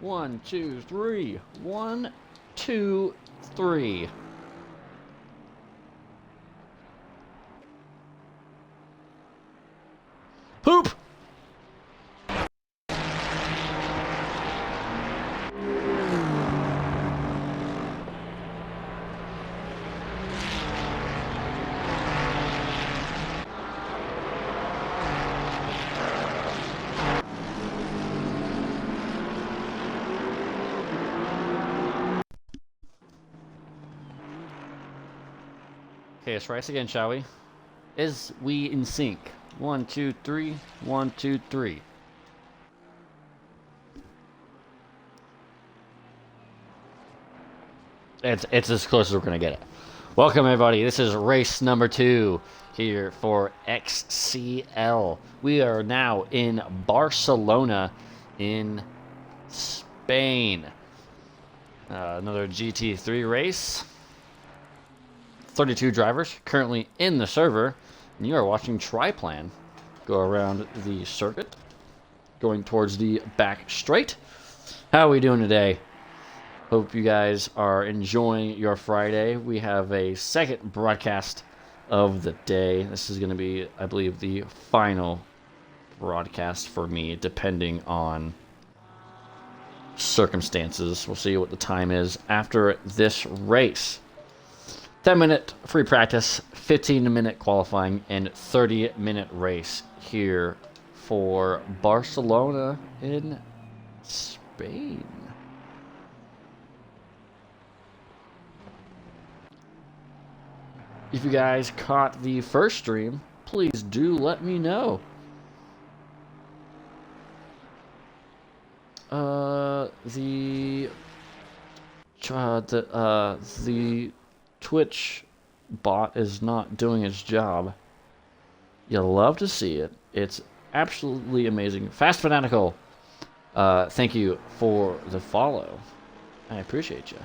1, 2, 3. 1, 2, 3. Poop! Okay, let's race again, shall we? Is we in sync? 1, 2, 3. 1, 2, 3. It's as close as we're gonna get it. Welcome everybody. This is race number 2 here for XCL. We are now in Barcelona, in Spain. Another GT3 race. 32 drivers currently in the server, and you are watching Triplan go around the circuit, going towards the back straight. How are we doing today? Hope you guys are enjoying your Friday. We have a second broadcast of the day. This is going to be, I believe, the final broadcast for me, depending on circumstances. We'll see what the time is after this race. 10-minute free practice, 15-minute qualifying, and 30-minute race here for Barcelona in Spain. If you guys caught the first stream, please do let me know. The Twitch bot is not doing its job. You'll love to see it. It's absolutely amazing. Fast Fanatical, thank you for the follow. I appreciate you.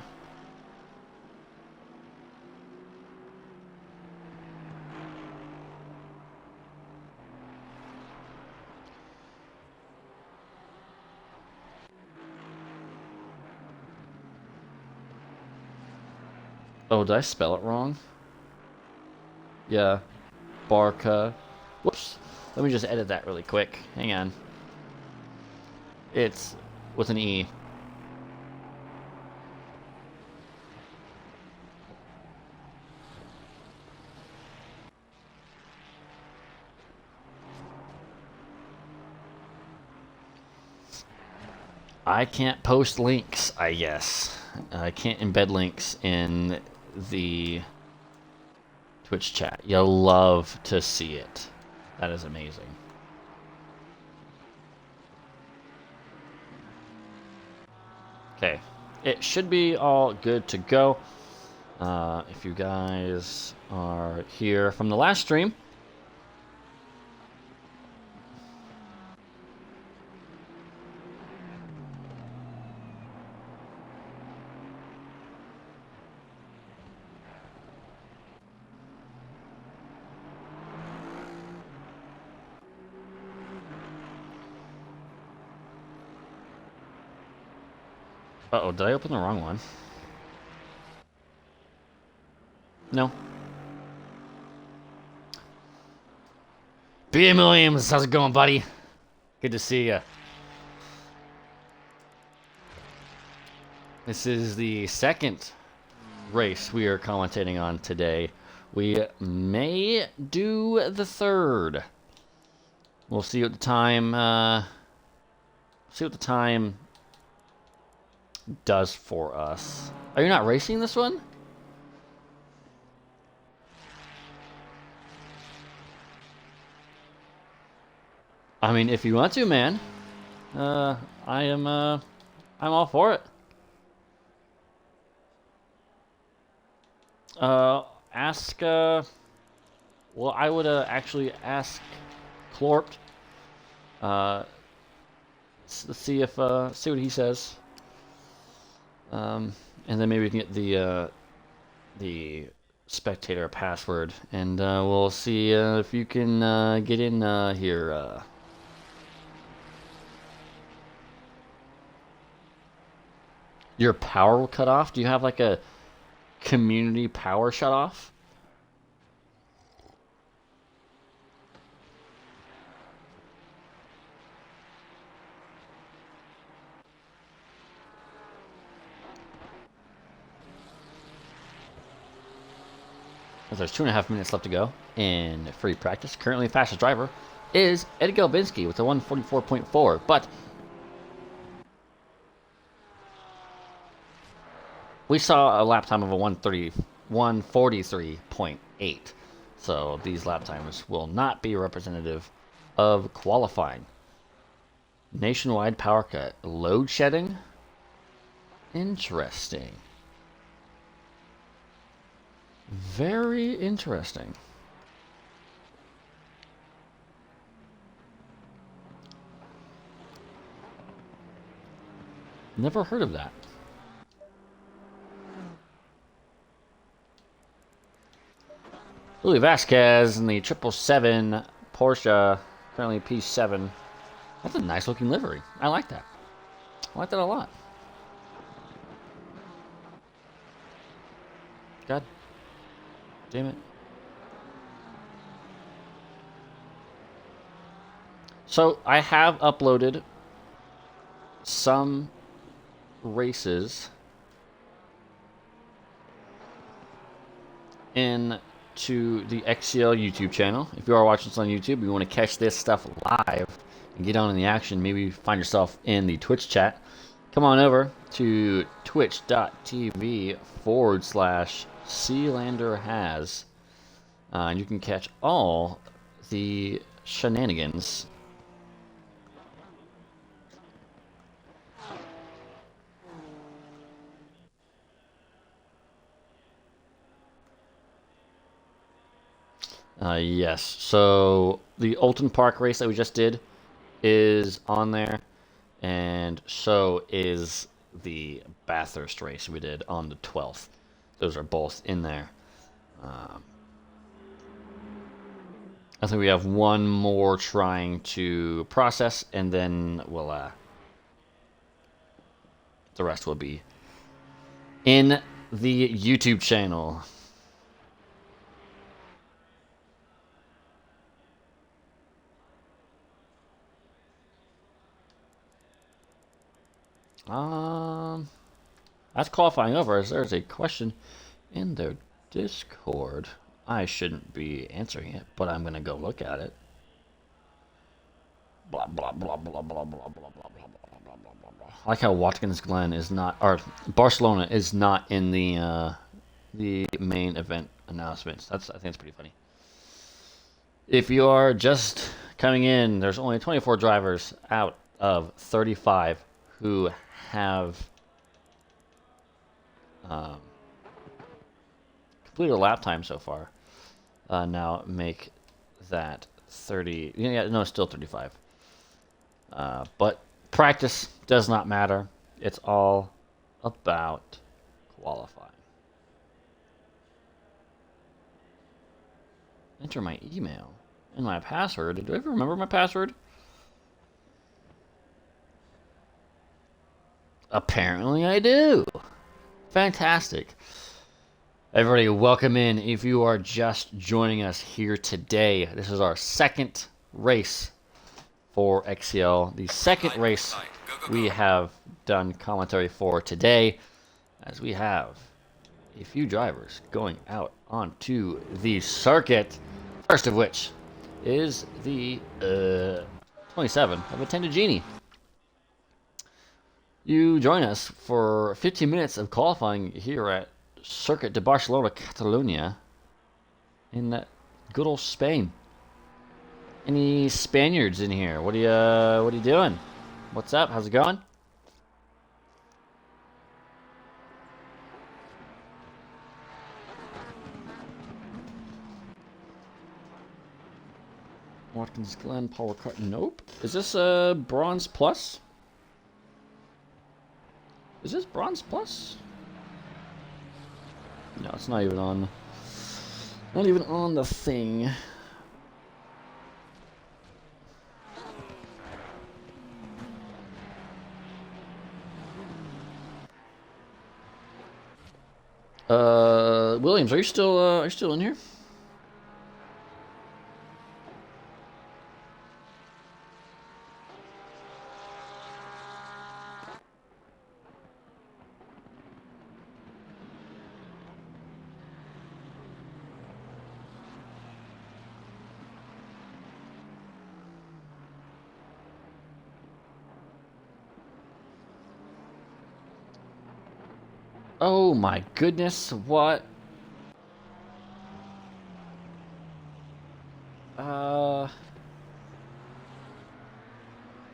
Oh, did I spell it wrong? Yeah. Barca. Whoops. Let me just edit that really quick. Hang on. It's with an E. I can't post links, I guess. I can't embed links in the Twitch chat. You'll love to see it. That is amazing. Okay, it should be all good to go. If you guys are here from the last stream, uh-oh, did I open the wrong one? No. B.M. Williams, how's it going, buddy? Good to see ya. This is the second race we are commentating on today. We may do the third. We'll see what the time, does for us. Are you not racing this one? I mean, if you want to, man. I'm all for it. Well, I would actually ask Clort. Let's see what he says. And then maybe we can get the spectator password, and we'll see if you can get in here. Your power will cut off? Do you have like a community power shut off? There's 2.5 minutes left to go in free practice. Currently, fastest driver is Ed Galbinski with a 144.4, but we saw a lap time of a 143.8. So these lap times will not be representative of qualifying. Nationwide power cut. Load shedding? Interesting. Very interesting. Never heard of that. Louis Vasquez in the 777 Porsche, currently P7. That's a nice looking livery. I like that. I like that a lot. God damn it. So I have uploaded some races into the XCL YouTube channel. If you are watching this on YouTube, you want to catch this stuff live and get on in the action, maybe find yourself in the Twitch chat, come on over to twitch.tv/Sealanderhas, and you can catch all the shenanigans. Yes, so the Alton Park race that we just did is on there, and so is the Bathurst race we did on the 12th. Those are both in there. I think we have one more trying to process, and then we'll the rest will be in the YouTube channel. That's qualifying over. There's a question in their Discord. I shouldn't be answering it, but I'm gonna go look at it. Blah blah blah blah blah blah blah blah blah blah blah blah. I like how Watkins Glen is not, or Barcelona is not in the main event announcements. I think it's pretty funny. If you are just coming in, there's only 24 drivers out of 35 who have completed a lap time so far. Now make that 30. Yeah, no, still 35. But practice does not matter. It's all about qualifying. Enter my email and my password. Do I ever remember my password? Apparently I do. Fantastic. Everybody, welcome in. If you are just joining us here today, this is our second race for XCL. The second race we have done commentary for today, as we have a few drivers going out onto the circuit. First of which is the 27 of Attended Genie. You join us for 15 minutes of qualifying here at Circuit de Barcelona, Catalunya, in good old Spain. Any Spaniards in here? What are you doing? What's up? How's it going? Watkins Glen, Paul Ricard. Nope. Is this Bronze Plus? Is this Bronze Plus? No, it's not even on. Not even on the thing. Williams, are you still in here? Oh my goodness, what? Uh,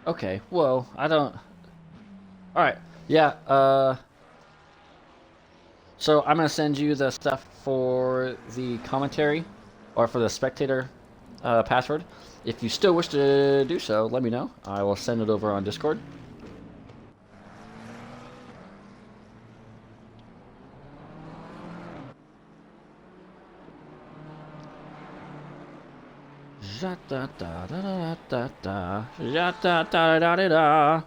okay, well, I don't... Alright, yeah, so I'm gonna send you the stuff for the commentary, or for the spectator, password. If you still wish to do so, let me know. I will send it over on Discord. Ja da da da da da ja da da da da da.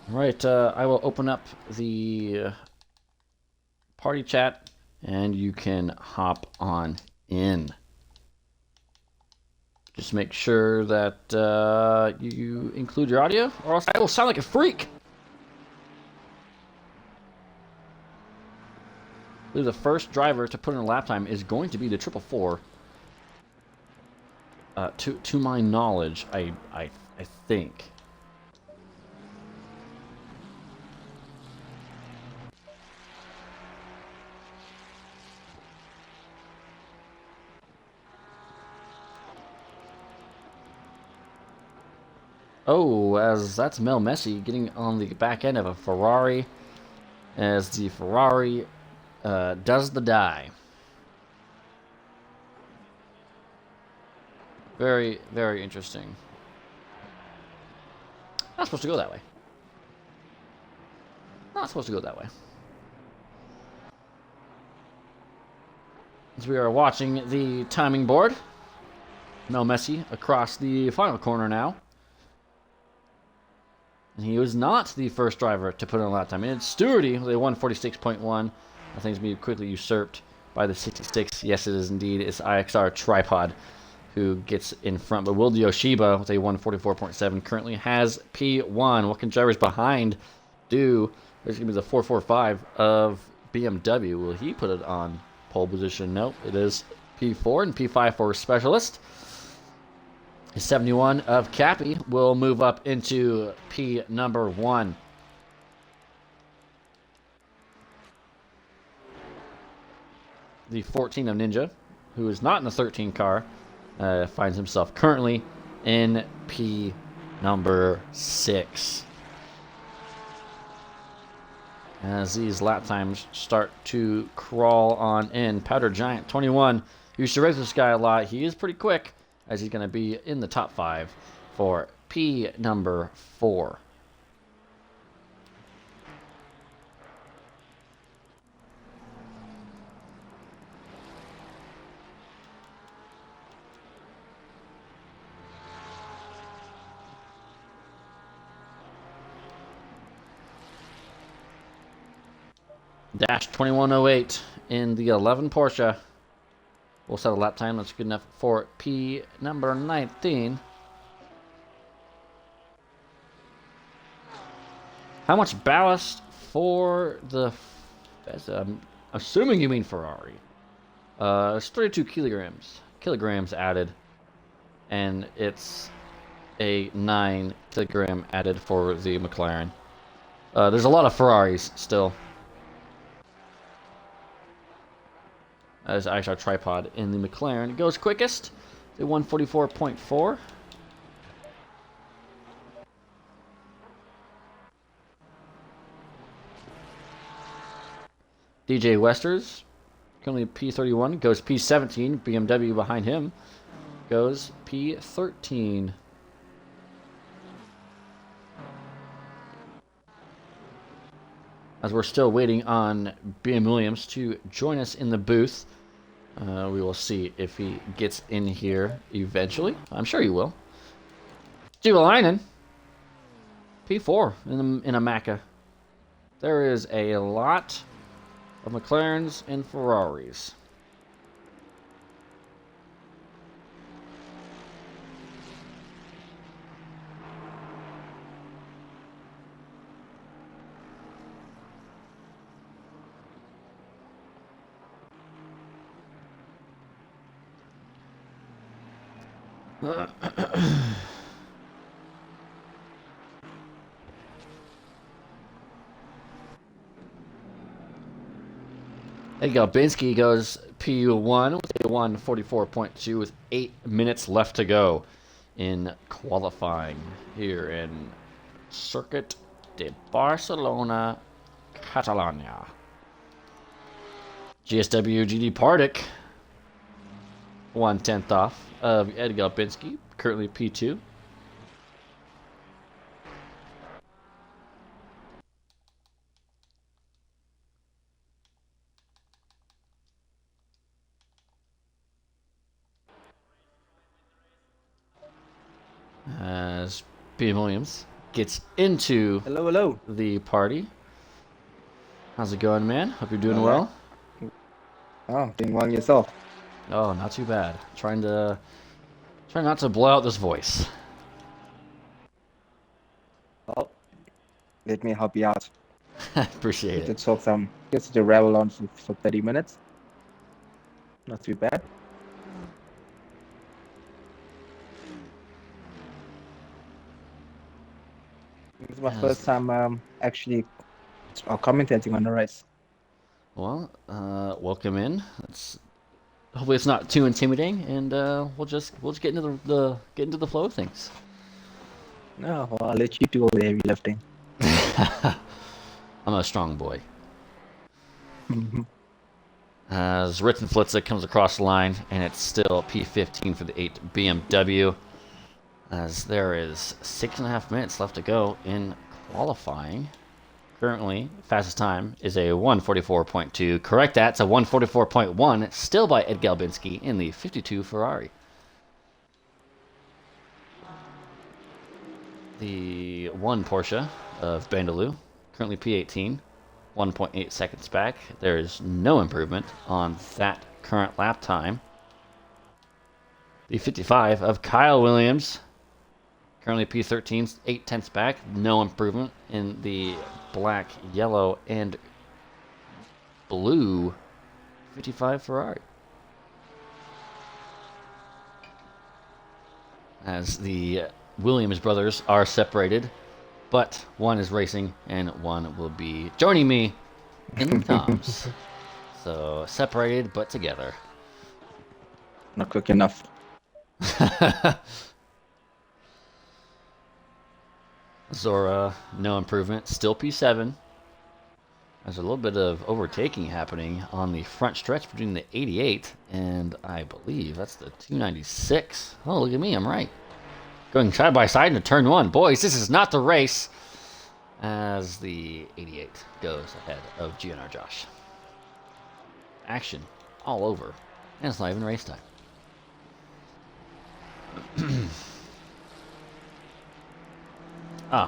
Right, I will open up the party chat, and you can hop on in. Just make sure that you include your audio, or else I will sound like a freak. I believe the first driver to put in a lap time is going to be the 444. To my knowledge, I think. Oh, as that's Mel Messi getting on the back end of a Ferrari, as the Ferrari does the die. Very, very interesting. Not supposed to go that way. Not supposed to go that way. As we are watching the timing board, Mel Messi across the final corner now. And he was not the first driver to put in a lap time. It's Stewarty with a 146.1. I think it's going to be quickly usurped by the 66. Yes, it is indeed. It's IXR Tripod who gets in front. But Will Yoshiba with a 144.7 currently has P1. What can drivers behind do? There's going to be the 445 of BMW. Will he put it on pole position? Nope. It is P4 and P5 for Specialist. 71 of Cappy will move up into P number 1. The 14 of Ninja, who is not in the 13 car, finds himself currently in P number 6. As these lap times start to crawl on in, Powder Giant 21 used to race this guy a lot. He is pretty quick, as he's going to be in the top 5 for P number 4. Dash 2108 in the 11 Porsche. We'll set a lap time that's good enough for P number 19. How much ballast for the... I'm assuming you mean Ferrari. It's 32 kilograms added. And it's a 9 kilogram added for the McLaren. There's a lot of Ferraris still. As actually our tripod in the McLaren. It goes quickest, the 144.4. DJ Westers, currently P31, goes P17. BMW behind him goes P13. As we're still waiting on BM Williams to join us in the booth. We will see if he gets in here eventually. I'm sure he will. Juvalainen. P4 in a Macca. There is a lot of McLarens and Ferraris. Ed Galbinski goes P1 with a 1:44.2 with 8 minutes left to go in qualifying here in Circuit de Barcelona, Catalonia. GSW GD Pardic, 1/10 off of Ed Galbinski, currently P2. As B. Williams gets into hello the party. How's it going, man? Hope you're doing well. Oh, doing well yourself. Oh, not too bad. Try not to blow out this voice. Well, let me help you out. Appreciate Get it. to talk get to rattle on for 30 minutes. Not too bad. This is my first time actually commentating on the race. Well, welcome in. Hopefully it's not too intimidating, and we'll just get into the flow of things. No, well, I'll let you do all the heavy lifting. I'm a strong boy. As Rittenflitzer comes across the line, and it's still P15 for the 8 BMW. As there is 6.5 minutes left to go in qualifying. Currently, fastest time is a 1:44.2. Correct that, it's a 1:44.1, still by Ed Galbinski in the 52 Ferrari. The 1 Porsche of Bandaloo, currently P18, 1.8 seconds back. There is no improvement on that current lap time. The 55 of Kyle Williams, currently P13, 8/10 back. No improvement in the black, yellow, and blue 55 Ferrari. As the Williams brothers are separated, but one is racing and one will be joining me in the comms. So separated but together. Not quick enough. Zora, no improvement, still P7. There's a little bit of overtaking happening on the front stretch between the 88 and I believe that's the 296. Oh, look at me, I'm right. Going side by side into turn 1. Boys, this is not the race. As the 88 goes ahead of GNR Josh. Action all over. And it's not even race time.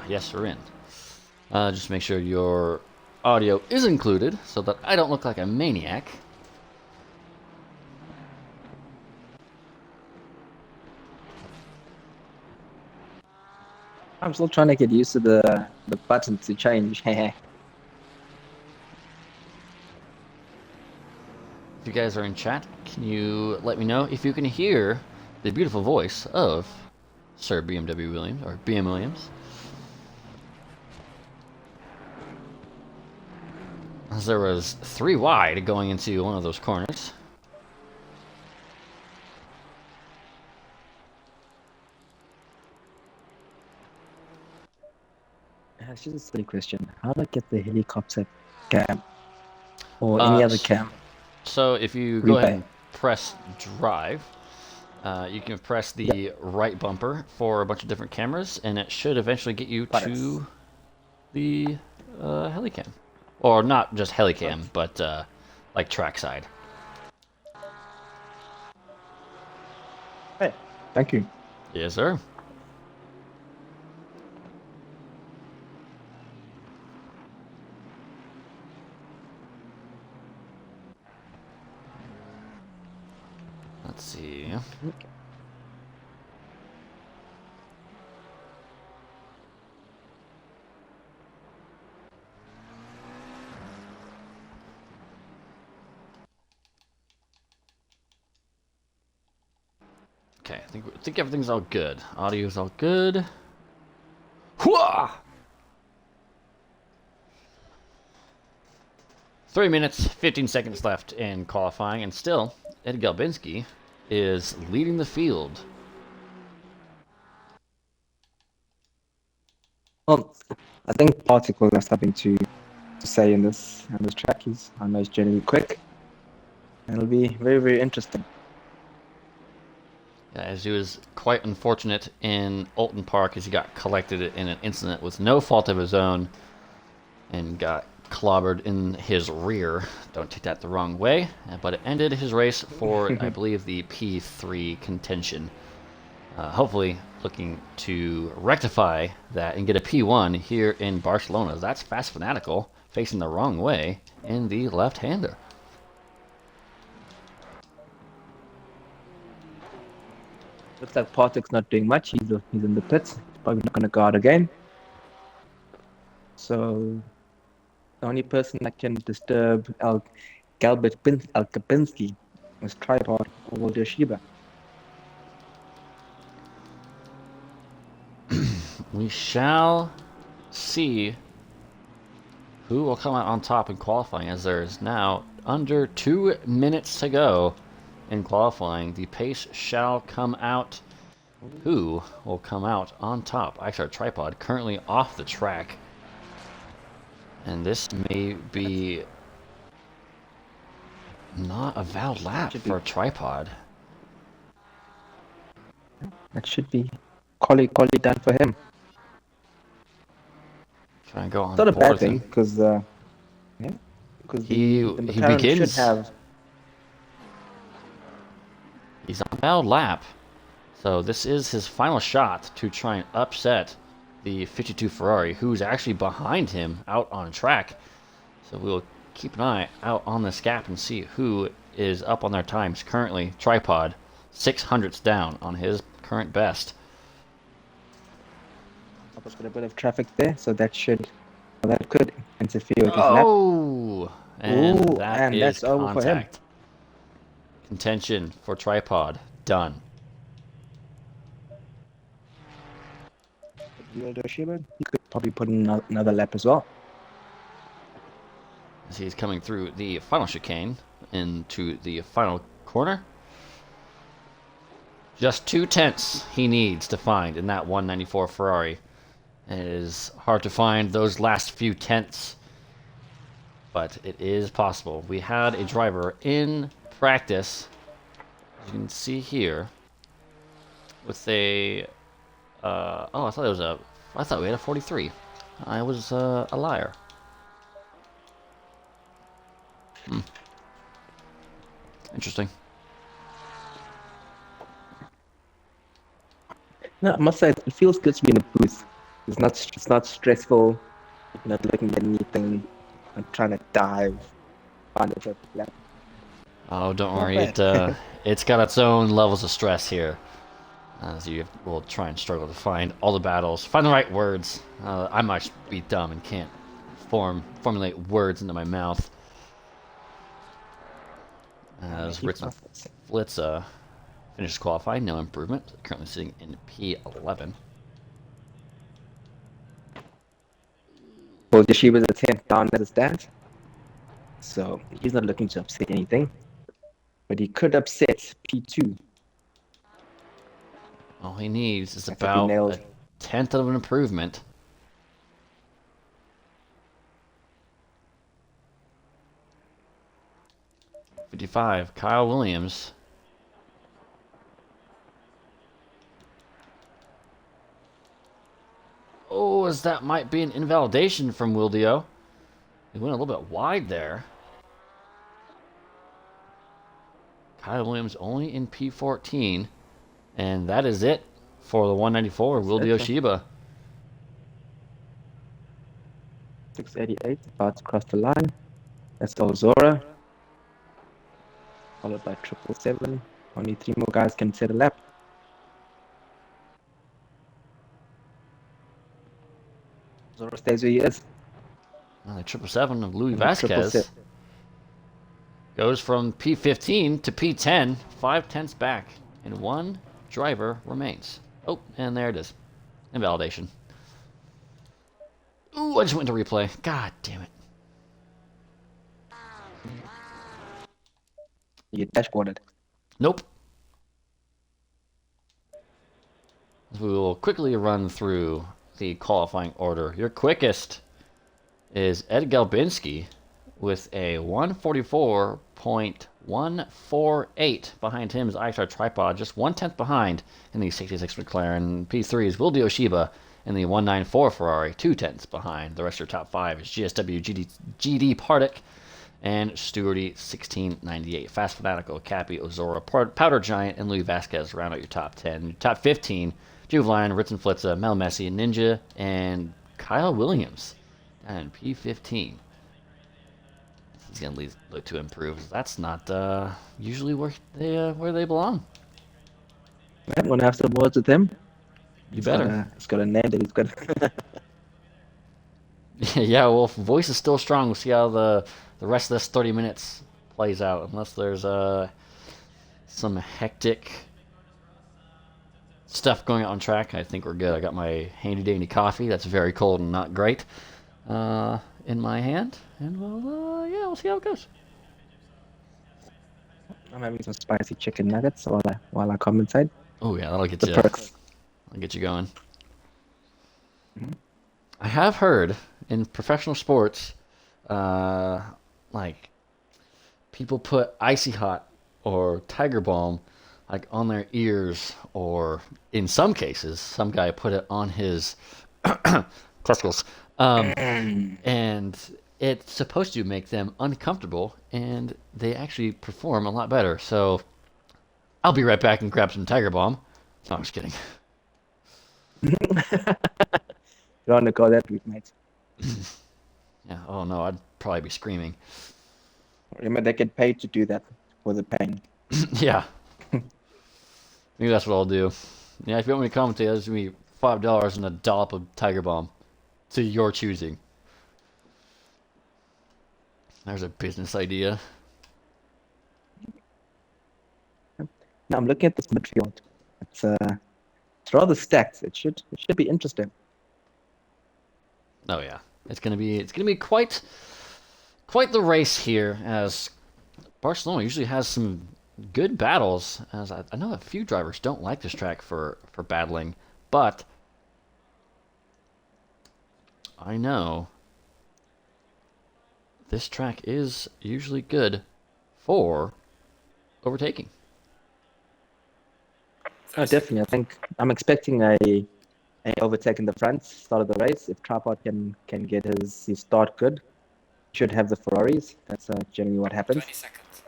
Yes, we're in. Just make sure your audio is included so that I don't look like a maniac. I'm still trying to get used to the button to change. If you guys are in chat, can you let me know if you can hear the beautiful voice of Sir BMW Williams, or BM Williams? As there was 3 wide going into one of those corners. It's just a silly question. How do I get the helicopter cam? Or any other cam? So if you go ahead and press drive, you can press the right bumper for a bunch of different cameras, and it should eventually get you to the helicam. Or not just helicam, but like trackside. Thank you. Yes, sir. Let's see. Okay, I think everything's all good. Audio's all good. Hooah! 3 minutes, 15 seconds left in qualifying, and still, Ed Galbinski is leading the field. Well, I think Particle has something to say in this track. I know he's generally quick, and it'll be very, very interesting. Yeah, as he was quite unfortunate in Alton Park as he got collected in an incident with no fault of his own and got clobbered in his rear. Don't take that the wrong way, but it ended his race for, I believe, the P3 contention. Hopefully looking to rectify that and get a P1 here in Barcelona. That's Fast Fanatical facing the wrong way in the left-hander. Looks like Partic's not doing much. He's in the pits. He's probably not going to go out again. So the only person that can disturb Kapinski is Tripod or Yoshiba. We shall see who will come out on top in qualifying, as there is now under 2 minutes to go in qualifying. The pace shall come out. Who will come out on top? Actually, our Tripod currently off the track. And this may be not a valid lap for a Tripod. That should be quality done for him. Try and go on. It's not a bad thing because he begins. He's on a valid lap. So this is his final shot to try and upset the 52 Ferrari, who's actually behind him out on track. So we'll keep an eye out on this gap and see who is up on their times. Currently, Tripod 600ths down on his current best. There's a bit of traffic there, so that could interfere with his lap. Oh, and that's contact. Over for him. Contention for Tripod done. He could probably put in another lap as well. As he's coming through the final chicane into the final corner. Just 2/10 he needs to find in that 194 Ferrari. It is hard to find those last few tenths, but it is possible. We had a driver in practice, as you can see here, with a I thought we had a 43. I was a liar. Interesting. No, I must say it feels good to be in the booth. It's not stressful. You're not looking at anything. I'm trying to dive. Find it. Oh, don't worry. It's got its own levels of stress here. As you will try and struggle to find all the battles, find the right words. I might be dumb and can't formulate words into my mouth. As Flitz finishes qualifying, no improvement. Currently sitting in P11. Well, Yoshiba's a 10th down as it stands. So he's not looking to upset anything. But he could upset P2. All he needs is about a 10th of an improvement. '55, Kyle Williams. Oh, as that might be an invalidation from Wildio. He went a little bit wide there. Kyle Williams only in P14. And that is it for the 194 Will That's it. Oshiba. 688, about to cross the line. That's Ozora, followed by 777. Only 3 more guys can set a lap. Ozora stays where he is. The 777 of Louis And the Vasquez 777. goes from P15 to P10, 5/10ths back, and one driver remains. Oh, and there it is. Invalidation. Ooh, I just went into replay. God damn it. You get dashboarded. Nope. We will quickly run through the qualifying order. Your quickest is Ed Galbinski with a 144.148. Behind him is IXR Tripod, just 1/10 behind in the 66 McLaren. P3 is Will Oshiba in the 194 Ferrari, 2/10ths behind. The rest of your top five is GSW GD Pardic and Stewardy 1698. Fast Fanatical, Cappy, Ozora, Powder Giant, and Louis Vasquez round out your top 10. Your top 15, Juveline, Ritz and Flitza, Mel Messi, Ninja, and Kyle Williams. And P15. He's going to look to improve. That's not usually where they belong. I'm going to have some words with him. You better. He's got a name that he's got. Yeah, well, voice is still strong. We'll see how the rest of this 30 minutes plays out. Unless there's some hectic stuff going on track, I think we're good. I got my handy-dandy coffee. That's very cold and not great in my hand. And we'll see how it goes. I'm having some spicy chicken nuggets while I commentate. Oh, yeah, that'll get The you. perks. I'll get you going. Mm-hmm. I have heard in professional sports, like people put Icy Hot or Tiger Balm like on their ears, or in some cases, some guy put it on his testicles, and it's supposed to make them uncomfortable, and they actually perform a lot better. So I'll be right back and grab some Tiger Balm. No, I'm just kidding. You don't want to go that route, mate. Yeah. Oh no, I'd probably be screaming. Remember, they get paid to do that for the pain. Yeah. Maybe that's what I'll do. Yeah, if you want me to commentate, that's gonna be $5 and a dollop of Tiger Balm, to your choosing. There's a business idea. Now I'm looking at this midfield. It's rather stacked. It should be interesting. Oh yeah, it's gonna be quite the race here, as Barcelona usually has some good battles. As I know a few drivers don't like this track for battling, but I know this track is usually good for overtaking. Oh, definitely. I think I'm expecting a overtake in the front start of the race. If Tripod can get his start good, he should have the Ferraris. That's generally what happens. 20 seconds.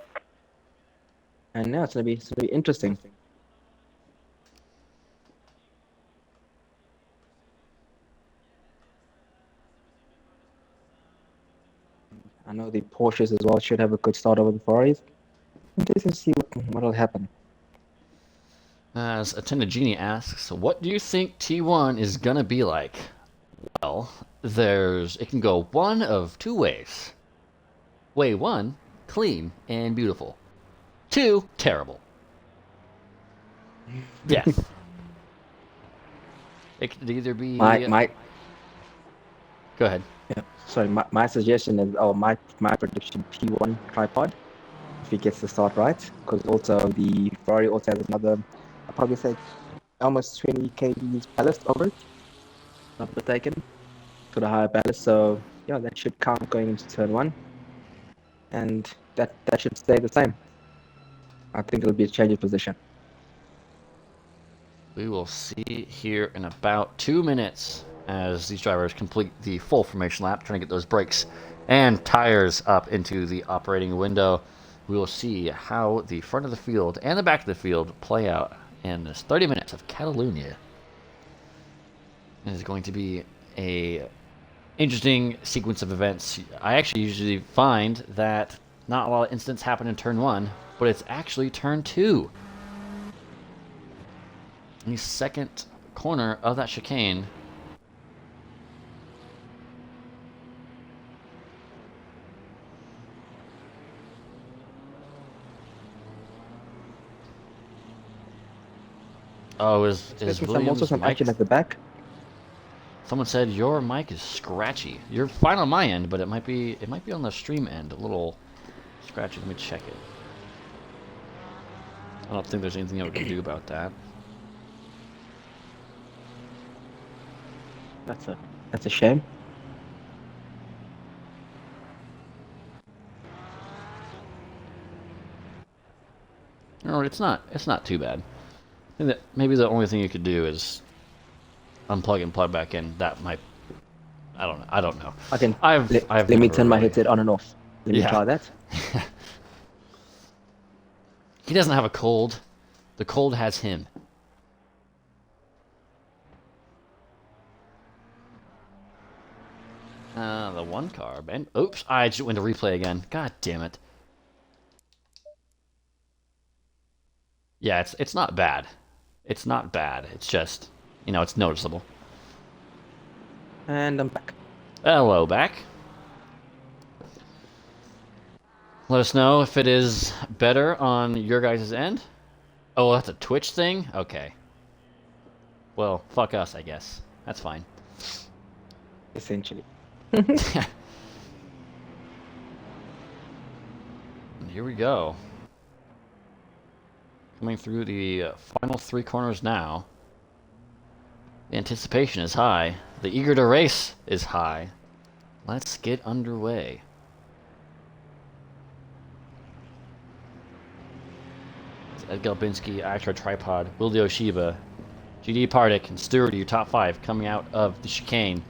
And now it's gonna be interesting. I know the Porsches as well should have a good start over the Ferraris. Let's see what'll happen. As Attendant Genie asks, what do you think T1 is gonna be like? Well, it can go one of two ways. Way one, clean and beautiful. Two, terrible. Yes. It could either be. My Go ahead. Yeah. Sorry, my suggestion is, my prediction, P1 Tripod, if he gets the start right, because also the Ferrari also has another, I'll probably say almost 20 kgs ballast over it, overtaken, to the higher ballast. So yeah, that should count going into turn one, and that should stay the same. I think it'll be a change of position. We will see here in about 2 minutes as these drivers complete the full formation lap, trying to get those brakes and tires up into the operating window. We will see how the front of the field and the back of the field play out And this 30 minutes of Catalunya is going to be a interesting sequence of events. I actually usually find that not a lot of incidents happen in turn 1, but it's actually turn 2. The second corner of that chicane. Oh, is Williams' some mic? action at the back. Someone said your mic is scratchy. You're fine on my end, but it might be on the stream end a little scratchy. Let me check it. I don't think there's anything that we can do about that. That's a shame. No, it's not too bad. I think that maybe the only thing you could do is unplug and plug back in. That might. I don't know. Let me turn my headset on and off. Let me try that. He doesn't have a cold. The cold has him. The one car. Ben. Oops! I just went to replay again. God damn it. Yeah, it's not bad. It's not bad. It's just, it's noticeable. And I'm back. Hello, back. Let us know if it is better on your guys' end. Oh, that's a Twitch thing? Okay. Well, fuck us, I guess. That's fine. Essentially. Here we go. Coming through the final 3 corners now. The anticipation is high. The eager to race is high. Let's get underway. It's Ed Galbinski, Actra Tripod, Wildy Oshiba, GD Pardik, and Stewart, your top 5 coming out of the chicane.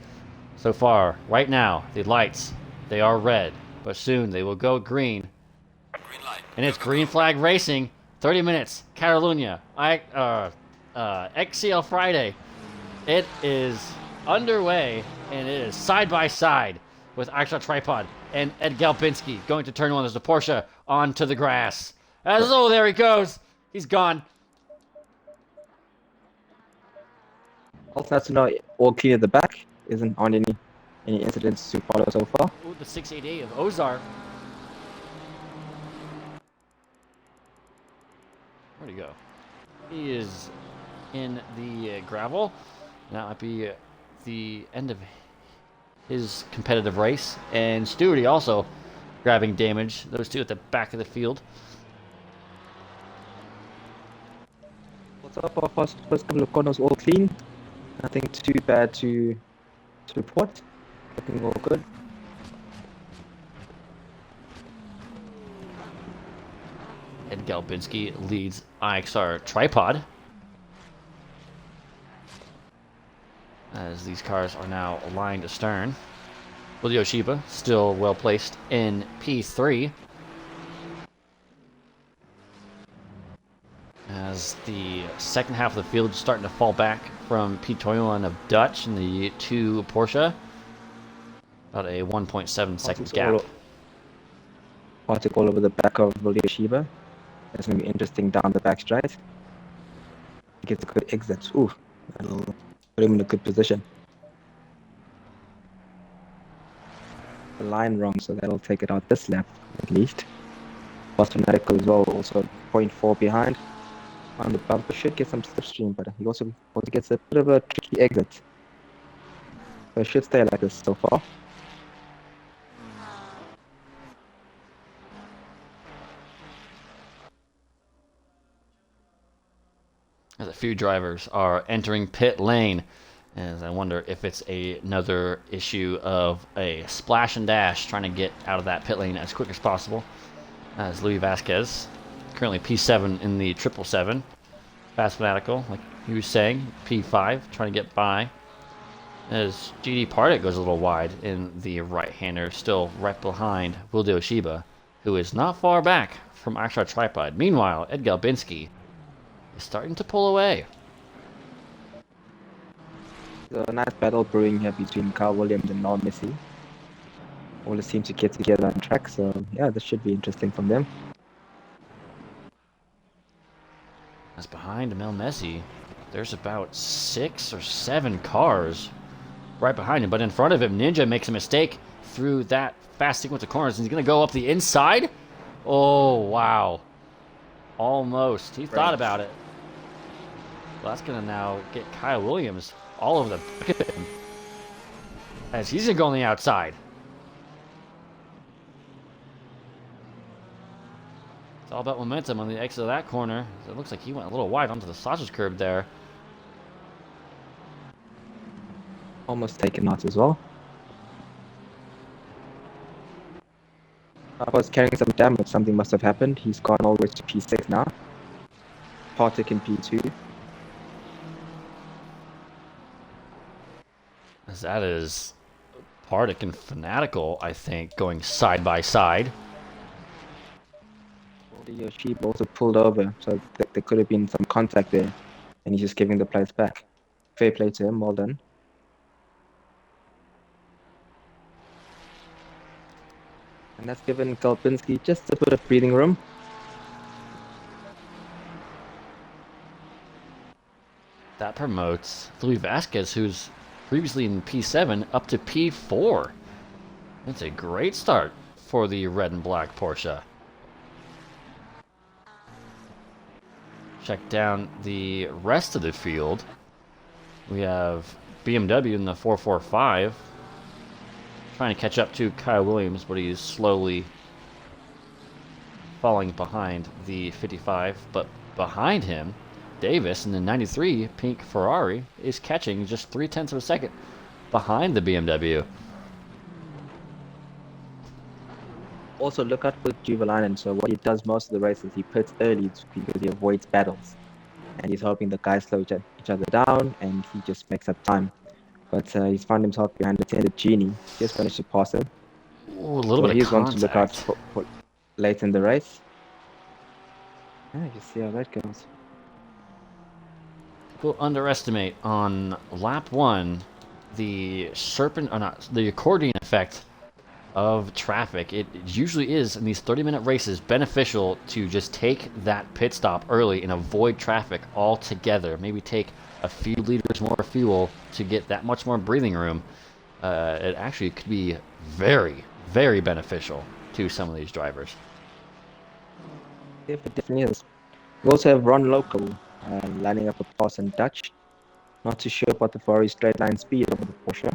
So far, right now, the lights, they are red, but soon they will go green. Green light. And it's green flag racing. 30 minutes, Catalunya, XCL Friday. It is underway, and it is side by side with Actra Tripod and Ed Galbinski going to turn 1. There's a Porsche onto the grass. Oh, there he goes. He's gone. Also have to know all clean at the back. Isn't on any incidents to follow so far. Ooh, the 688 of Ozar. Where'd he go? He is in the gravel. That might be the end of his competitive race. And Stewarty also grabbing damage. Those two at the back of the field. What's up? Our first couple of corners all clean. Nothing too bad to report. Looking all good. Ed Galbinski leads IXR Tripod. As these cars are now aligned astern. Wildy Oshiba still well placed in P3. As the second half of the field is starting to fall back from P21 of Dutch and the 2 Porsche. About a 1.7 second gap. Particle all over the back of Wildy Oshiba. That's going to be interesting down the back straight. He gets a good exit. Ooh, that'll put him in a good position. The line wrong, so that'll take it out this lap at least. Boston Medical as well, also 0.4 behind. On the bumper should get some slipstream, but he also gets a bit of a tricky exit. So it should stay like this so far. As a few drivers are entering pit lane, as I wonder if it's another issue of a splash and dash trying to get out of that pit lane as quick as possible. As Louis Vasquez, currently P7 in the 777. Fast Fanatical, like he was saying, P5 trying to get by. As GD Pardik goes a little wide in the right-hander, still right behind Wildy Oshiba, who is not far back from Actra Tripod. Meanwhile, Ed Galbinski is starting to pull away. So a nice battle brewing here between Carl Williams and Noel Messi. All seem to get together on track, so yeah, this should be interesting from them. As behind Mel Messi, there's about 6 or 7 cars right behind him, but in front of him, Ninja makes a mistake through that fast sequence of corners, and he's going to go up the inside. Oh, wow. Almost. He thought about it. Well, that's going to now get Kyle Williams all over the back of him, as he's going to go on the outside. It's all about momentum on the exit of that corner. It looks like he went a little wide onto the sausage curb there. Almost taken out as well. I was carrying some damage. Something must have happened. He's gone all the way to P6 now. Partick in P2. As that is Partick and Fanatical, I think, going side by side. The sheep also pulled over, so there could have been some contact there, and he's just giving the place back. Fair play to him. Well done. And that's given Galpinski just a bit of breathing room. That promotes Louis Vasquez, who's previously in P7, up to P4. That's a great start for the red and black Porsche. Check down the rest of the field. We have BMW in the 445. Trying to catch up to Kyle Williams, but he's slowly falling behind the 55. But behind him, Davis in the 93 pink Ferrari is catching just 0.3 of a second behind the BMW. Also, look out for Juvelainen. So what he does most of the races, he pits early because he avoids battles. And he's hoping the guys slow each other down, and he just makes up time. But he's found himself behind the tender Genie. Just managed to pass him. Ooh, a little bit of he's contact. going to look out for late in the race. Yeah, you see how that goes. People underestimate on lap 1 the the accordion effect of traffic. It usually is in these 30-minute races beneficial to just take that pit stop early and avoid traffic altogether. Maybe take a few liters more fuel to get that much more breathing room. It actually could be very, very beneficial to some of these drivers. Yeah, it definitely is. We also have Ron Local lining up a pass in Dutch. Not too sure about the Ferrari straight line speed of the Porsche.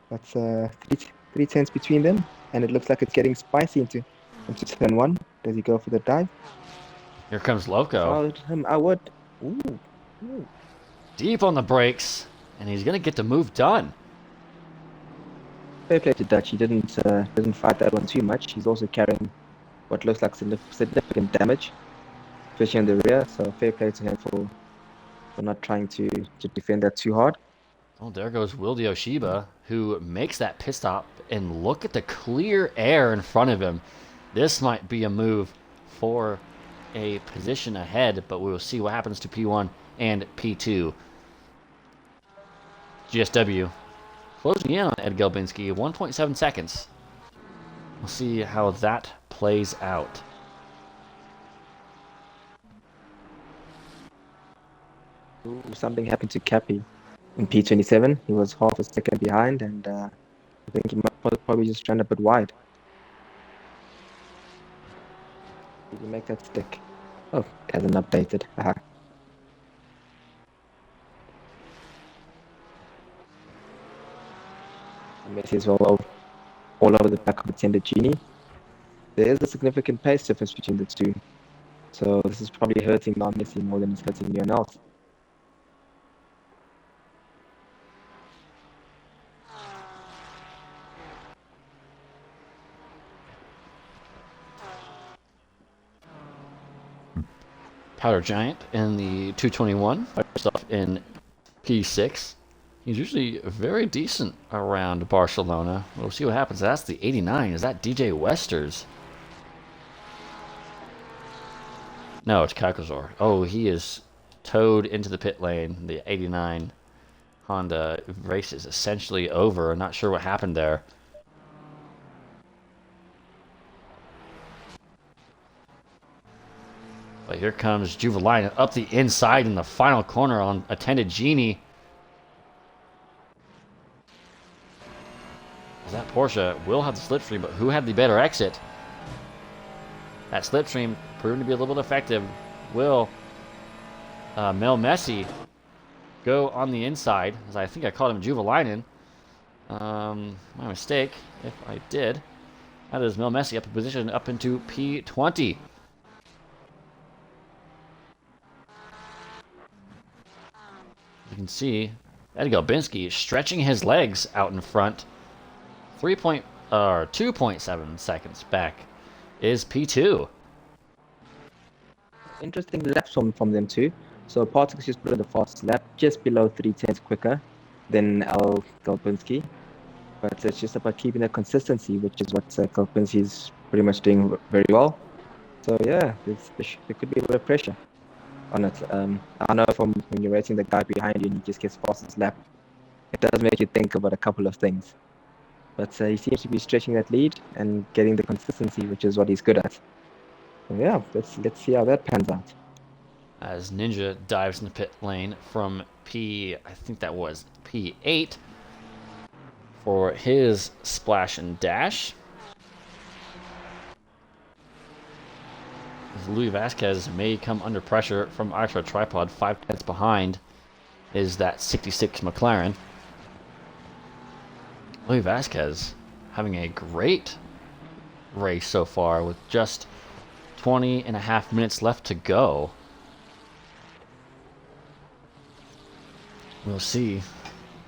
That's 3/10 between them, and it looks like it's getting spicy into turn 1. Does he go for the dive? Here comes Loco. I would. Ooh. Deep on the brakes, and he's going to get the move done. Fair play to Dutch. He didn't fight that one too much. He's also carrying what looks like significant damage, especially in the rear. So fair play to him for not trying to defend that too hard. Oh, there goes Wilde Oshiba, who makes that pit stop, and look at the clear air in front of him. This might be a move for a position ahead, but we will see what happens to P1 and P2. GSW closing in on Ed Gelbinski, 1.7 seconds. We'll see how that plays out. Ooh, something happened to Cappy in P27. He was half a second behind, and I think he might probably just ran a bit wide. Did you make that stick? Oh, it hasn't updated. Haha. Messi is all over the back of the tender Genie. There is a significant pace difference between the two. So this is probably hurting non-Messi more than it's hurting anyone else. Powder Giant in the 221, first off in P6. He's usually very decent around Barcelona. We'll see what happens. That's the 89. Is that DJ Westers? No, it's Kakazor. Oh, he is towed into the pit lane. The 89 Honda race is essentially over. I'm not sure what happened there. But here comes Juvelainen up the inside in the final corner on attended Genie. That Porsche will have the slipstream, but who had the better exit? That slipstream proved to be a little bit effective. Will Mel Messi go on the inside? As I think I called him Juvelainen. My mistake, if I did. That is Mel Messi up in position up into P20. You can see Ed Galbinski stretching his legs out in front. 2.7 seconds back is P2. Interesting laps from them too. So Partik's just put in the fast lap, just below 3/10 quicker than Al Galbinski. But it's just about keeping that consistency, which is what Galbinski is pretty much doing very well. So yeah, there could be a bit of pressure on it. I know from when you're racing the guy behind you and he just gets fastest lap, it does make you think about a couple of things. But he seems to be stretching that lead and getting the consistency, which is what he's good at. So yeah, let's see how that pans out. As Ninja dives in the pit lane from I think that was P8 for his splash and dash. As Louis Vasquez may come under pressure from Extra Tripod. 5/10 behind is that 66 McLaren. Louis Vasquez having a great race so far with just 20.5 minutes left to go. We'll see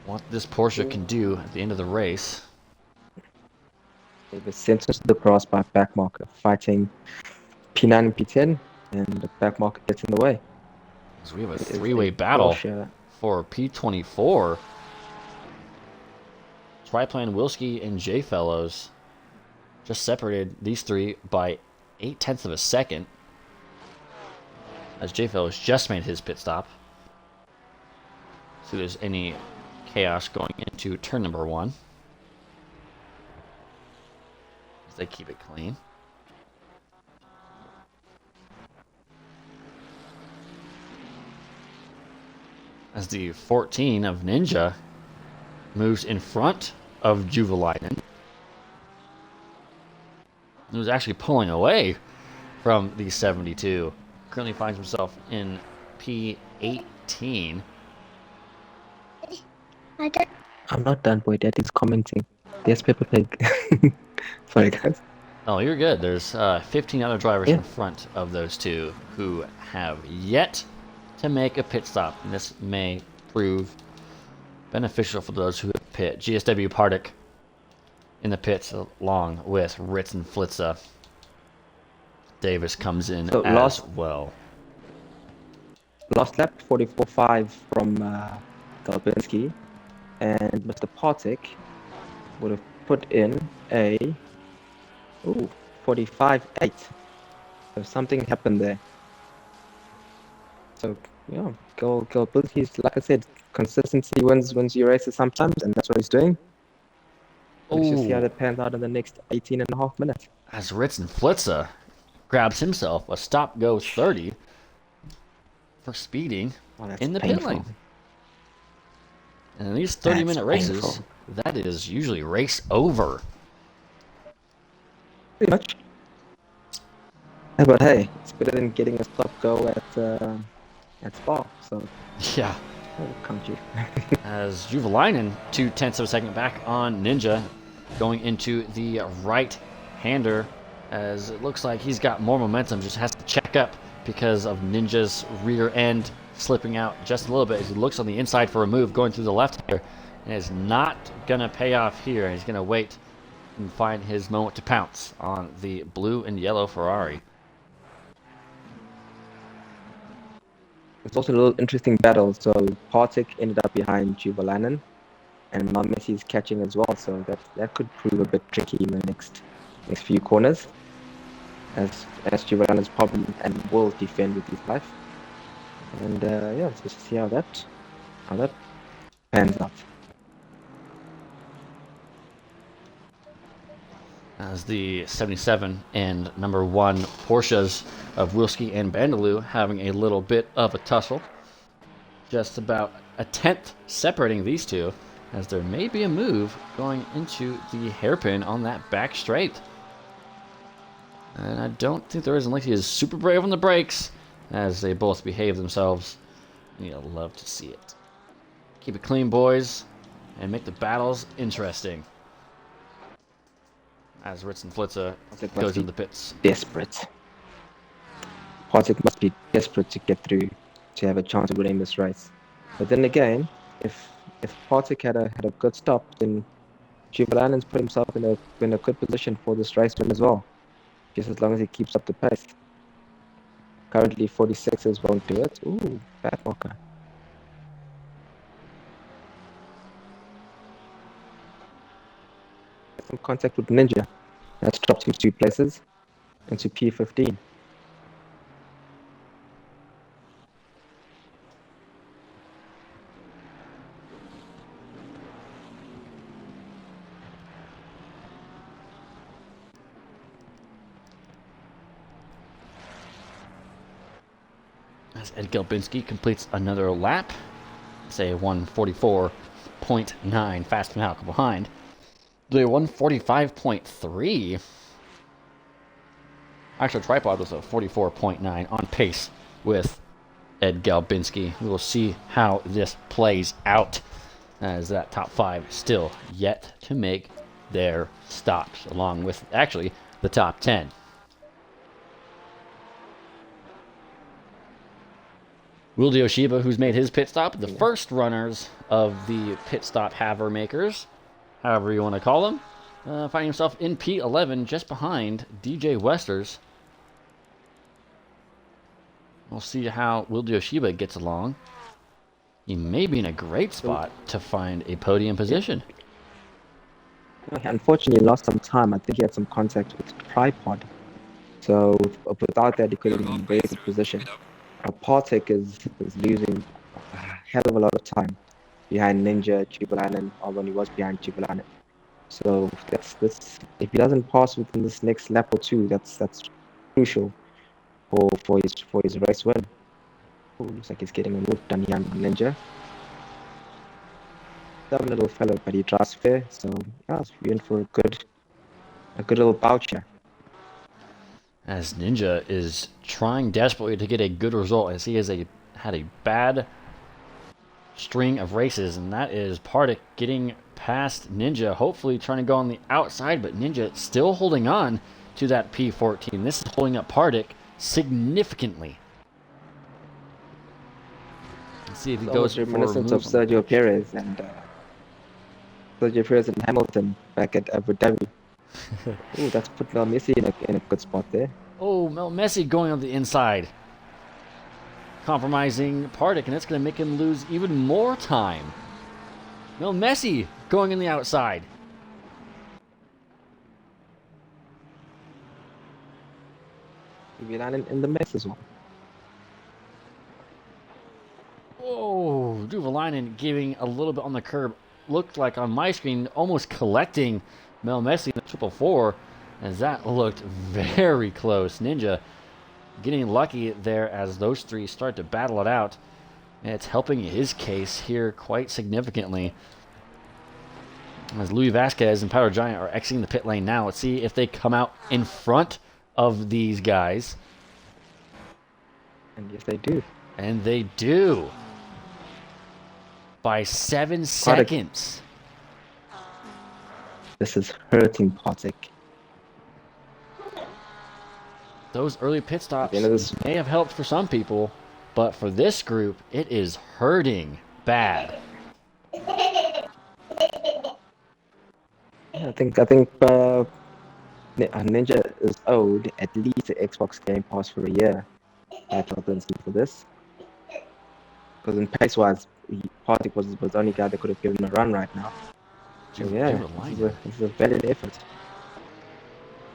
what this Porsche can do at the end of the race. It was sent to the cross by backmarker, fighting P9 and P10, and the backmarker gets in the way. So we have a three-way battle for P24. Triplan, Wilski, and J Fellows just separated these three by 0.8 of a second. As J Fellows just made his pit stop. So there's any chaos going into turn number 1. As they keep it clean. As the 14 of Ninja moves in front of Juvelainen. He was actually pulling away from the 72. Currently finds himself in P18. I'm not done, boy. Daddy's commenting. There's Peppa Pig. Sorry, guys. Oh, you're good. There's 15 other drivers in front of those two who have yet to make a pit stop. And this may prove beneficial for those who have pit. GSW Pardik in the pits along with Ritz and Flitza. Davis comes in as well. Last lap, 44.5 from Galbinski. And Mr. Partik would have put in a 45.8. So something happened there. So yeah, Galbinski's, like I said, consistency wins your races sometimes, and that's what he's doing. Let's just see how that pans out in the next 18.5 minutes. As Ritz and Flitza grabs himself a stop-go 30 for speeding in the pit lane. And in these 30-minute races, that is usually race over. Pretty much. But hey, it's better than getting a stop-go at Spa. So yeah. Can't you? As Juvelainen 0.2 of a second back on Ninja, going into the right-hander, as it looks like he's got more momentum, just has to check up because of Ninja's rear end slipping out just a little bit as he looks on the inside for a move going through the left-hander, and is not going to pay off here. He's going to wait and find his moment to pounce on the blue and yellow Ferrari. It's also a little interesting battle. So Partik ended up behind Juvelainen, and now Messi's catching as well. So that could prove a bit tricky in the next few corners, as Juvelainen's probably and will defend with his life. And yeah, let's just see how that pans out. As the 77 and number 1 Porsches of Wilski and Bandaloo having a little bit of a tussle. Just about a tenth separating these two, as there may be a move going into the hairpin on that back straight. And I don't think there is, unless he is super brave on the brakes, as they both behave themselves. You'll love to see it. Keep it clean, boys, and make the battles interesting. As Ritz and Flitza goes into the pits. Desperate. Partick must be desperate to get through to have a chance of winning this race. But then again, if Partick had a good stop, then Juvelanen's put himself in a good position for this race win as well. Just as long as he keeps up the pace. Currently 46ers won't do it. Ooh, bad marker. Some contact with Ninja. That's dropped him 2 places into P15. As Ed Gelbinski completes another lap, say 144.9 fast Malcolm behind. The 145.3. Actual tripod was a 44.9 on pace with Ed Galbinski. We will see how this plays out, as that top 5 still yet to make their stops, along with actually the top 10. Wildy Oshiba, who's made his pit stop, the first runners of the pit stop haver makers, however you want to call them, finding himself in P11 just behind DJ Westers. We'll see how Wildy Oshiba gets along. He may be in a great spot to find a podium position. Unfortunately, he lost some time. I think he had some contact with the tripod. So without that, he could have been in a very good position. Partick is losing a hell of a lot of time behind Ninja, Jubalainen, or when he was behind Jubalainen. So that's if he doesn't pass within this next lap or two, that's crucial for his race win. Oh, looks like he's getting a move done here on Ninja. Dumb little fellow, but he drives fair, so yeah, we're in for a good little bout here. As Ninja is trying desperately to get a good result, as he has had a bad string of races, and that is Partick getting past Ninja, hopefully trying to go on the outside, but Ninja still holding on to that P14. This is holding up Partick significantly. Let's see if he goes for reminiscent of Sergio Perez and Hamilton back at Abu Dhabi. Ooh, that's put Mel Messi in a good spot there. Oh, Mel Messi going on the inside, compromising Partick, and it's going to make him lose even more time. Mel Messi going on the outside. Juvelainen in the mess as well. Oh, Juvelainen giving a little bit on the curb. Looked like on my screen almost collecting Mel Messi in the 444, as that looked very close. Ninja getting lucky there as those three start to battle it out. And it's helping his case here quite significantly. As Louis Vasquez and Powder Giant are exiting the pit lane now. Let's see if they come out in front of these guys. And yes, they do. And they do. By 7 seconds. This is hurting Partick. Those early pit stops may have helped for some people, but for this group, it is hurting bad. I think Ninja is owed at least an Xbox Game Pass for a year. For this, because in pace-wise, Partick was the only guy that could have given him a run right now. So yeah, it's a valid effort.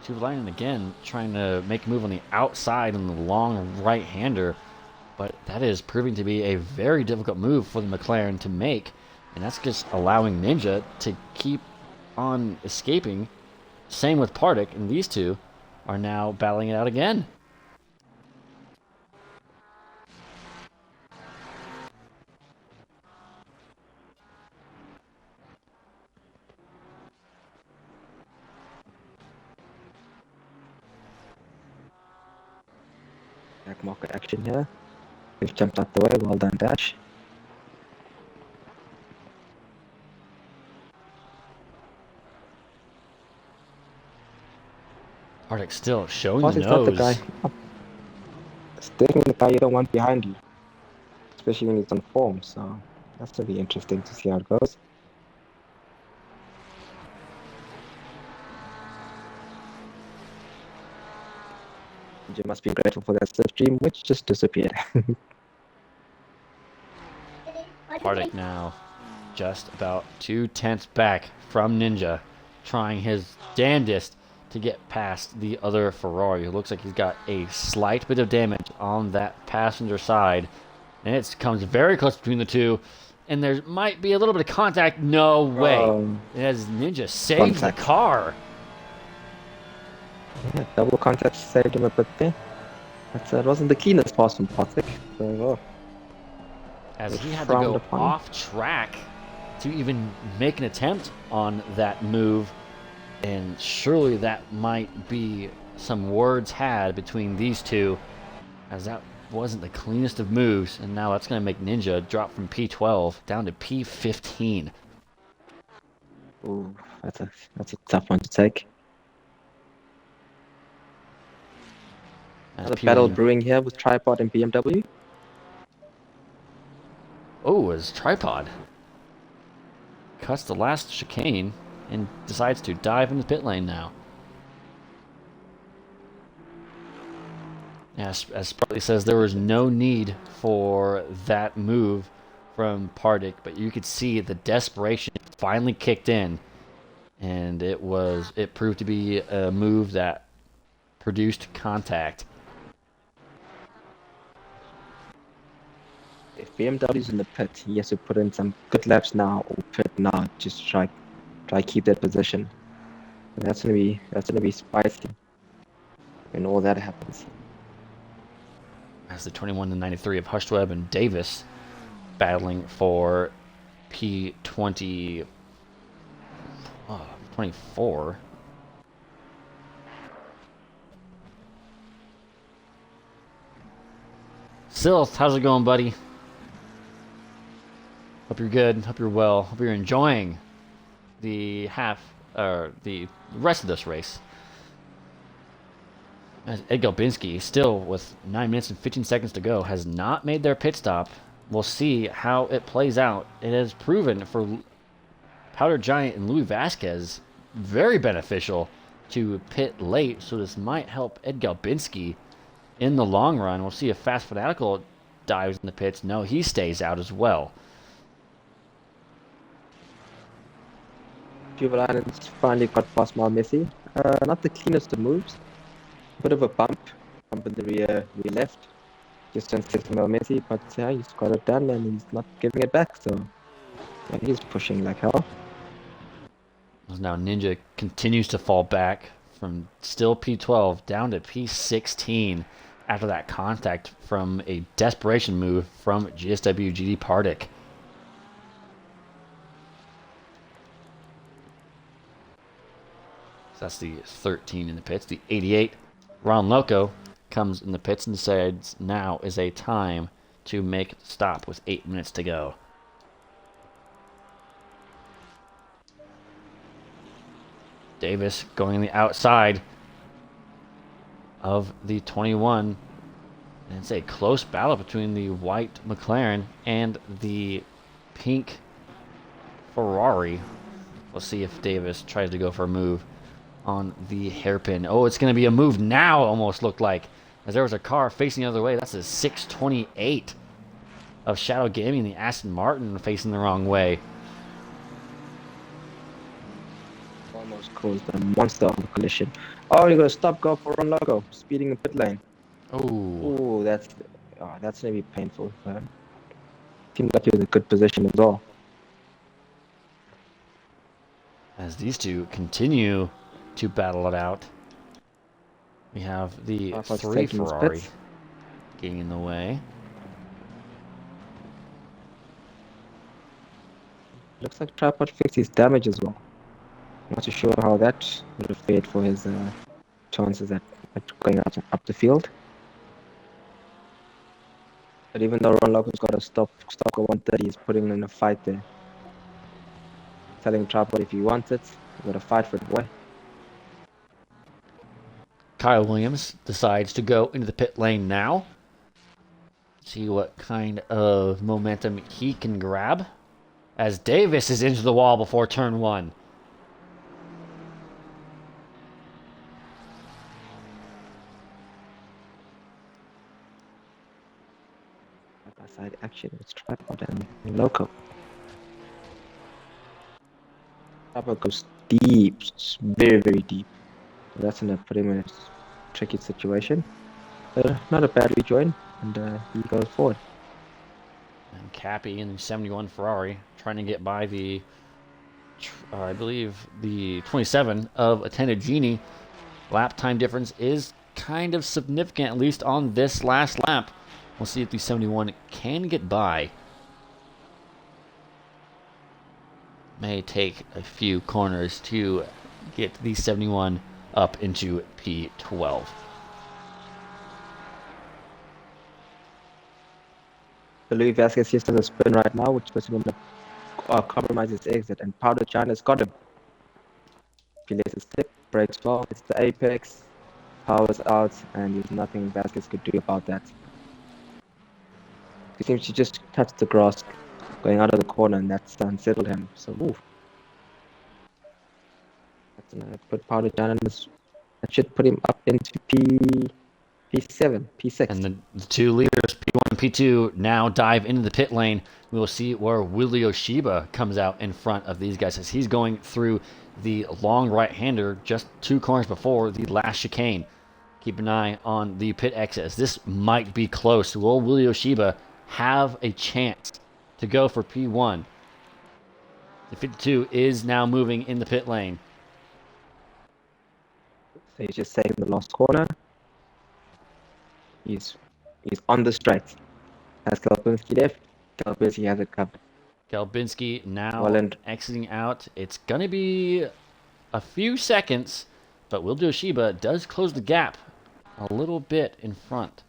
Juvelainen again trying to make a move on the outside on the long right-hander. But that is proving to be a very difficult move for the McLaren to make, and that's just allowing Ninja to keep on escaping. Same with Pardik, and these two are now battling it out again. Back market action here. We've jumped out the way. Well done, Dash. Pardik still showing But the it's not the nose. guy. It's definitely the guy you don't want behind you, especially when he's on form. So that's gonna be interesting to see how it goes. You must be grateful for that slipstream, which just disappeared. Pardik now just about 2/10 back from Ninja, trying his damnedest to get past the other Ferrari. It looks like he's got a slight bit of damage on that passenger side, and it comes very close between the two, and there might be a little bit of contact. No way. As Ninja saves the car. Yeah, double contact saved him a bit there. That wasn't the cleanest pass from Patrick. So, as he had to go off track to even make an attempt on that move. And surely that might be some words had between these two, as that wasn't the cleanest of moves. And now that's going to make Ninja drop from P12 down to P15. Ooh, that's a tough one to take. Another battle brewing here with Tripod and BMW. Oh, his Tripod cuts the last chicane and decides to dive into the pit lane now. As Spartley says, there was no need for that move from Pardik, but you could see the desperation finally kicked in, and it proved to be a move that produced contact. If BMW's in the pit, he has to put in some good laps now, or pit now, just try keep that position. And that's gonna be spicy when all that happens. As the 21 to 93 of Hushtweb and Davis battling for P20, 24. Silth, how's it going, buddy? Hope you're good. Hope you're well. Hope you're enjoying the rest of this race. Ed Galbinski, still with 9 minutes and 15 seconds to go, has not made their pit stop. We'll see how it plays out. It has proven for Powder Giant and Louis Vasquez very beneficial to pit late, so this might help Ed Galbinski in the long run. We'll see if Fast Fanatical dives in the pits. No, he stays out as well. Juvelin's finally got past Messi. Not the cleanest of moves. Bit of a bump in the rear left. Just turns 6 Messi, but he's got it done and he's not giving it back. So yeah, he's pushing like hell. Now Ninja continues to fall back from still P12 down to P16 after that contact from a desperation move from GSW GD Pardik. So that's the 13 in the pits. The 88, Ron Loco, comes in the pits and decides now is a time to make the stop with 8 minutes to go. Davis going on the outside of the 21. And it's a close battle between the white McLaren and the pink Ferrari. We'll see if Davis tries to go for a move on the hairpin. Oh, it's going to be a move now, almost looked like. As there was a car facing the other way. That's a 628 of Shadow Gaming, the Aston Martin, facing the wrong way. Almost caused a monster of a collision. Oh, you got a stop go for Ron Logo, speeding the pit lane. Oh, that's Oh, that's gonna be painful for him. Seems like he was in a good position as well. As these two continue to battle it out, we have the Tripod's 3 taking his Ferrari pits. getting in the way. Looks like Tripod fixed his damage as well. Not too sure how that would have fared for his chances at going up the field. But even though Ron Lopez got a stop at 130, he's putting him in a fight there. Telling Tripod if you want it, you got to fight for it, boy. Kyle Williams decides to go into the pit lane now. See what kind of momentum he can grab. As Davis is into the wall before turn 1. Side action with Tripod and Loco. Tripod goes deep, very, very deep. So that's in a pretty much tricky situation. But not a bad rejoin, and he goes forward. And Cappy in the 71 Ferrari trying to get by the, I believe, the 27 of Attended Genie. Lap time difference is kind of significant, at least on this last lap. We'll see if the 71 can get by. May take a few corners to get the 71 up into P12. So Louis Vasquez just does a spin right now, which was going to compromise his exit, and Powder China's got him. He lets it slip, breaks well, it's the apex, powers out, and there's nothing Vasquez could do about that. He seems to just touch the grass going out of the corner, and that's unsettled him. So, ooh. That's gonna put Powder China in this. That should put him up into P7, P6. And the two leaders, P1 and P2, now dive into the pit lane. We will see where Willie Oshiba comes out in front of these guys as he's going through the long right-hander just 2 corners before the last chicane. Keep an eye on the pit exit. This might be close. Will Willie Oshiba have a chance to go for P1? The 52 is now moving in the pit lane. So he's just saving the last corner. He's on the straight. Has Galpinski left? Galpinski has it covered. Galbinski now exiting out. It's going to be a few seconds, but Will Oshiba does close the gap a little bit in front.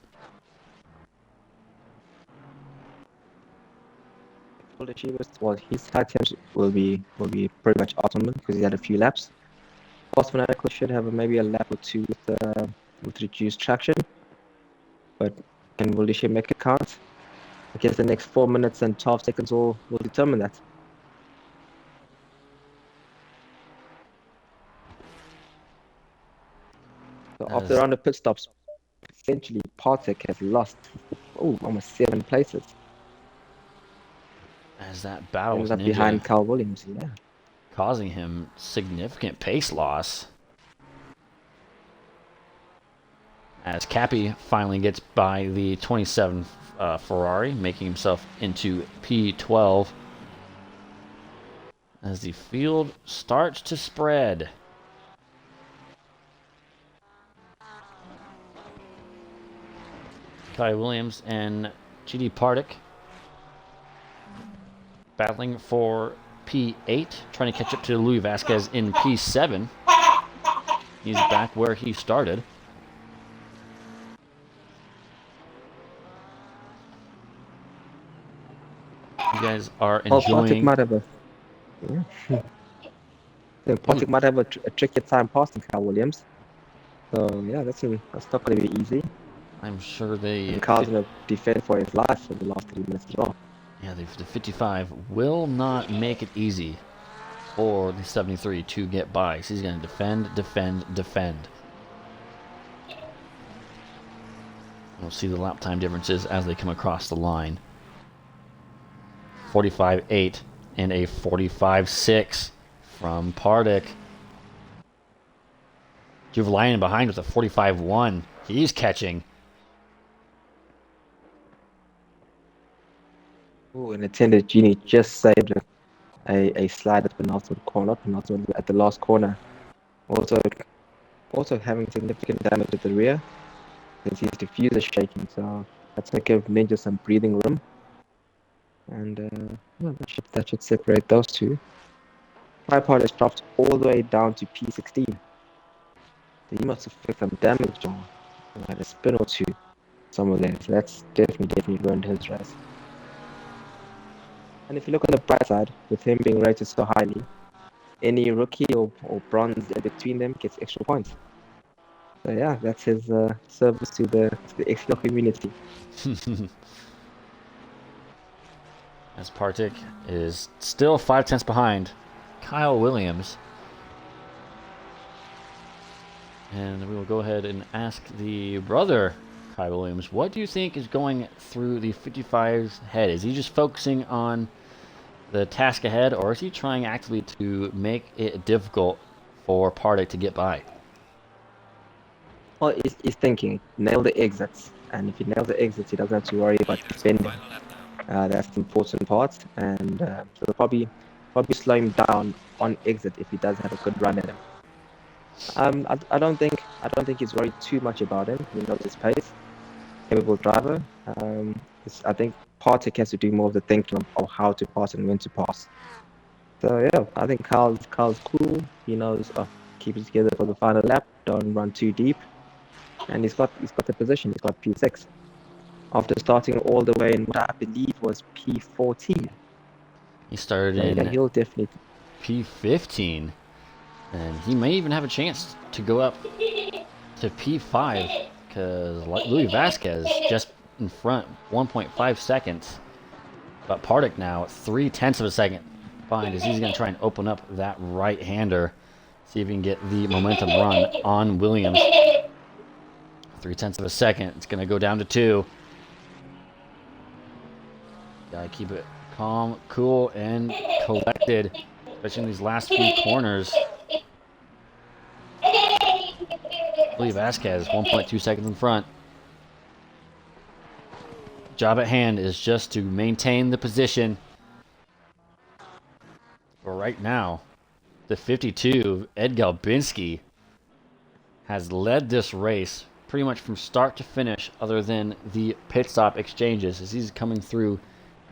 Will Oshiba, well, his high temps will be pretty much optimal because he had a few laps. Osman should have maybe a lap or two with reduced traction, but can Will Oshiba make it count? I guess the next 4 minutes and 12 seconds will determine that. So after round of pit stops, essentially Partek has lost almost 7 places. As that battle was behind Carl Williams, yeah. Causing him significant pace loss. As Cappy finally gets by the 27 Ferrari, making himself into P12. As the field starts to spread. Kai Williams and GD Pardik battling for P8, trying to catch up to Louis Vasquez in P7. He's back where he started. You guys are enjoying... Partik might have a trickier time passing Kyle Williams. So, yeah, that's not going to be easy. I'm sure they... And Kyle's going to defend for his life for the last 3 minutes as well. Yeah, the 55 will not make it easy for the 73 to get by. So he's going to defend. We'll see the lap time differences as they come across the line. 45.8 and a 45.6 from Pardik. Juvalian behind with a 45.1. He's catching. Oh, and attended Genie just saved a slide at the penultimate corner, not penultimate, at the last corner. Also, also having significant damage at the rear since his diffuser shaking. So that's gonna give Ninja some breathing room, and yeah, that should separate those two. Tripod has dropped all the way down to P16. So he must have fixed some damage on like a spin or two somewhere there. So that's definitely ruined his race. And if you look on the bright side, with him being rated so highly, any rookie or bronze in between them gets extra points. So yeah, that's his service to the XCL community. As Partik is still 5 tenths behind Kyle Williams. And we will go ahead and ask the brother, Kyle Williams, what do you think is going through the 55's head? Is he just focusing on the task ahead, or is he trying actively to make it difficult for Partik to get by? Well, he's thinking, nail the exits. And if he nails the exits, he doesn't have to worry about defending. That's the important part. And so they'll probably slow him down on exit if he does have a good run at him. I don't think he's worried too much about him. He knows his pace. Capable driver. I think Partik has to do more of the thinking of how to pass and when to pass. So yeah, I think Carl's cool. He knows keep it together for the final lap. Don't run too deep. And he's got the position. He's got P6 after starting all the way in what I believe was P14. He started So, in yeah, he'll definitely P15, and he may even have a chance to go up to P5 because Louis Vasquez just in front, 1.5 seconds. But Partik now 3 tenths of a second behind as he's going to try and open up that right-hander, see if he can get the momentum run on Williams. 3 tenths of a second. It's going to go down to 2. Gotta keep it calm, cool, and collected, especially in these last few corners. Louis Vasquez, 1.2 seconds in front. Job at hand is just to maintain the position. For right now, the 52, Ed Galbinski, has led this race pretty much from start to finish, other than the pit stop exchanges, as he's coming through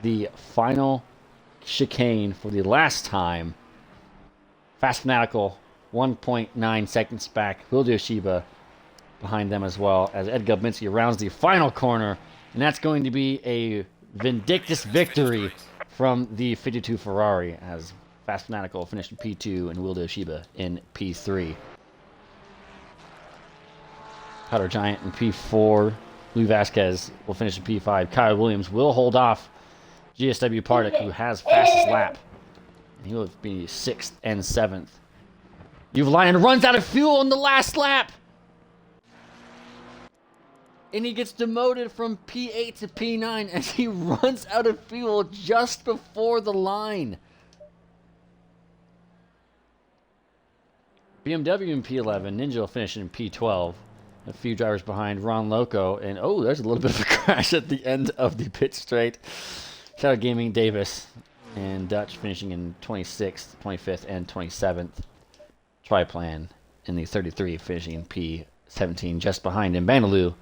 the final chicane for the last time. Fast Fanatical, 1.9 seconds back. Wildo Shiba behind them as well, as Ed Galbinski rounds the final corner. And that's going to be a vindictive victory from the 52 Ferrari, as Fast Fanatical finished in P2 and Wildo Shiba in P3. Powder Giant in P4. Louis Vasquez will finish in P5. Kyle Williams will hold off GSW Partik, who has fastest lap. And he will be 6th and 7th. Uvalion runs out of fuel in the last lap. And he gets demoted from P8 to P9 as he runs out of fuel just before the line. BMW in P11. Ninja will finish in P12. A few drivers behind Ron Loco. And oh, there's a little bit of a crash at the end of the pit straight. Shadow Gaming, Davis, and Dutch finishing in 26th, 25th, and 27th. Triplan in the 33 finishing in P17 just behind him. Bandaloo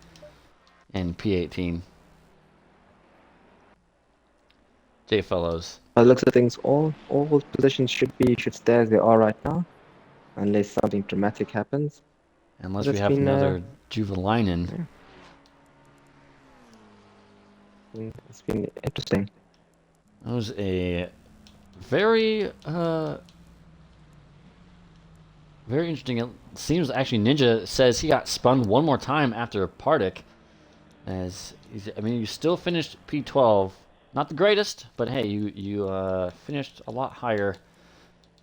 in P18. J Fellows. By the looks of things, all positions should stay as they are right now, unless something dramatic happens. Unless we have another Juvalainen. Yeah. It's been interesting. That was a very interesting. It seems actually Ninja says he got spun one more time after Partik. You still finished P12. Not the greatest, but hey, you finished a lot higher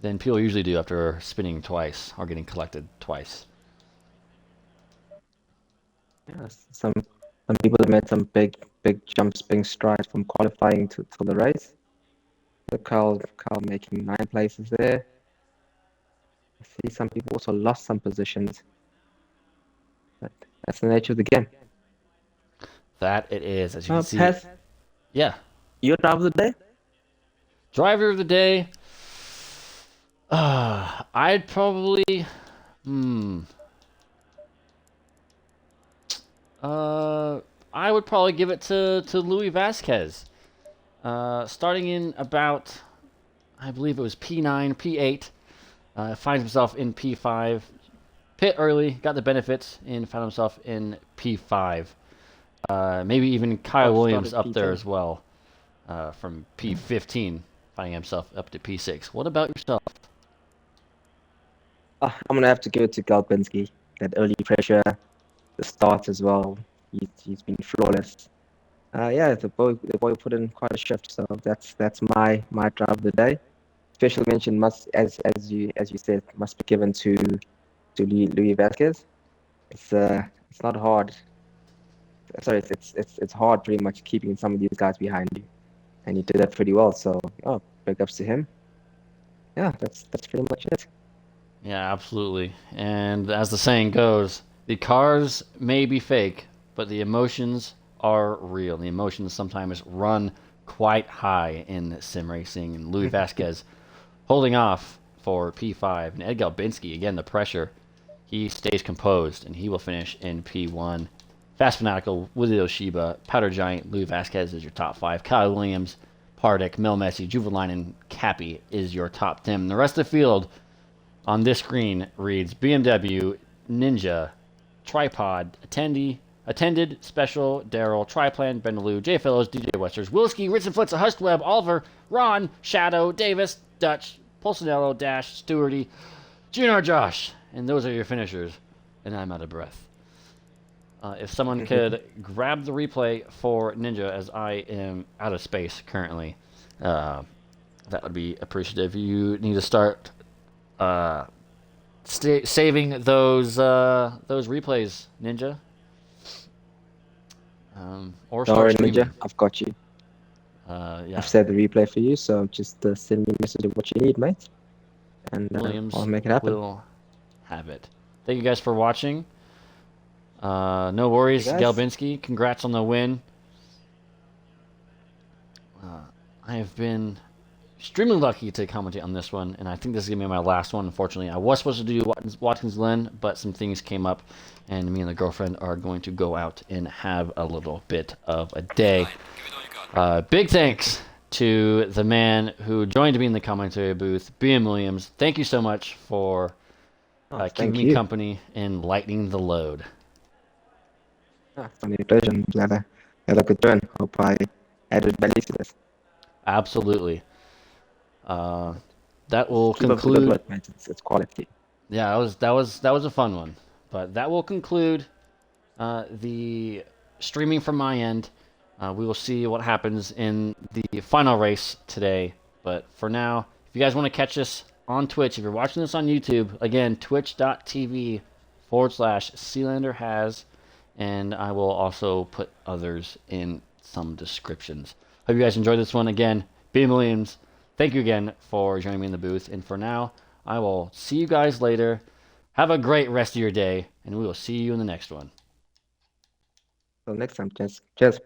than people usually do after spinning twice or getting collected twice. Yeah, some people have made some big jumps, big strides from qualifying to the race. So Carl making 9 places there. I see some people also lost some positions, but that's the nature of the game. That it is, as you can see. Yeah. Your driver of the day? Driver of the day. I'd probably. Hmm. Uh, I would probably give it to Louis Vasquez. Starting in about, I believe it was P9, P8. Finds himself in P5. Pit early, got the benefits, and found himself in P5. Maybe even Kyle Oh, Williams started up there P10. as well, from P15, finding himself up to P6. What about yourself? I'm gonna have to give it to Galpinski. That early pressure, the start as well. He's been flawless. Yeah, the boy put in quite a shift. So that's my drive of the day. Special mention must, as you said, must be given to Louis Vasquez. It's not hard. Sorry, it's hard pretty much keeping some of these guys behind you, and he did that pretty well. So, oh, big ups to him. Yeah, that's pretty much it. Yeah, absolutely. And as the saying goes, the cars may be fake, but the emotions are real. The emotions sometimes run quite high in sim racing. And Louis Vasquez holding off for P5. And Ed Galbinski, again, the pressure. He stays composed, and he will finish in P1. Fast Fanatical, Willie Oshiba, Powder Giant, Louis Vasquez is your top 5. Kyle Williams, Pardick, Mil Messi, Juvenline, Cappy is your top 10. The rest of the field on this screen reads BMW, Ninja, Tripod, Attended, Special, Daryl, Triplan, Benelou, J Fellows, DJ Westers, Wilski, Ritson Flitza, Hustweb, Oliver, Ron, Shadow, Davis, Dutch, Pulcinello, Dash, Stewarty, Junior Josh. And those are your finishers. And I'm out of breath. If someone could grab the replay for Ninja, as I am out of space currently, that would be appreciative. You need to start saving those replays, Ninja. Or Don't start worry, streaming. Ninja, I've got you. Yeah. I've set the replay for you, so just send me a message of what you need, mate, and Williams I'll make it happen. will have it. Thank you guys for watching. No worries, Hey, guys. Galbinski. Congrats on the win. I have been extremely lucky to commentate on this one, and I think this is going to be my last one, unfortunately. I was supposed to do Watkins Glen, but some things came up, and me and the girlfriend are going to go out and have a little bit of a day. Big thanks to the man who joined me in the commentary booth, BM Williams. Thank you so much for keeping Thank me you. company and lightening the load. It's only a pleasure. I'm glad I had a good turn. Hope I added value to this. Absolutely. That will Keep up the good conclude. work, mate. It's quality. Yeah, that was a fun one. But that will conclude the streaming from my end. We will see what happens in the final race today. But for now, if you guys want to catch us on Twitch, if you're watching this on YouTube, again, twitch.tv/SealanderHas, and I will also put others in some descriptions. Hope you guys enjoyed this one. Again, B. Williams, thank you again for joining me in the booth. And for now, I will see you guys later. Have a great rest of your day, and we will see you in the next one. Till next time, cheers. Cheers.